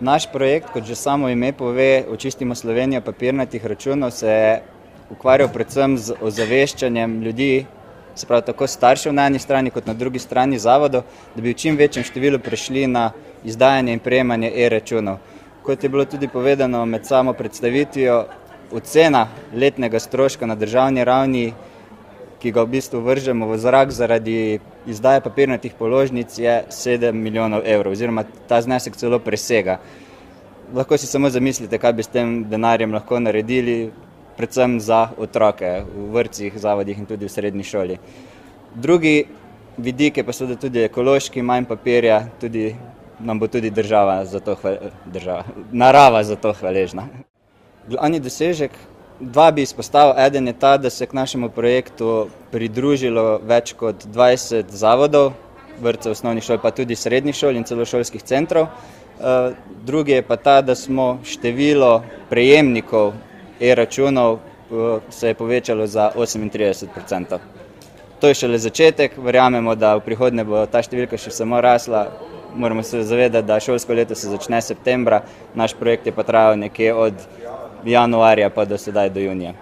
Naš projekt, kot že samo ime pove, Očistimo Slovenijo papirnatih računov, se je ukvarjal predvsem z ozaveščanjem ljudi, se pravi tako staršev na eni strani kot na drugi strani zavodov, da bi v čim večjem številu prešli na izdajanje in prejemanje e-računov. Kot je bilo tudi povedano med samo predstavitvijo, ocena letnega stroška na državni ravni, ki ga v bistvu vržemo v zrak zaradi izdaje papirnatih položnic, je 7 milijonov evrov, oziroma ta znesek celo presega. Lahko si samo zamislite, kaj bi s tem denarjem lahko naredili, predvsem za otroke v vrtcih, zavodih in tudi v srednji šoli. Drugi vidik je pa seveda tudi ekološki, manj papirja, tudi nam bo tudi narava za to hvaležna. Glavni dosežek, dva bi izpostavil. Eden je ta, da se k našemu projektu pridružilo več kot 20 zavodov, vrtcev, osnovnih šol, pa tudi srednjih šol in celo šolskih centrov. Drugi je pa ta, da smo število prejemnikov e-računov se je povečalo za 38%. To je šele začetek, verjamemo, da v prihodnje bo ta številka še samo rasla. Moramo se zavedati, da šolsko leto se začne septembra, naš projekt je pa trajal nekje od januarja pa do sedaj do junija.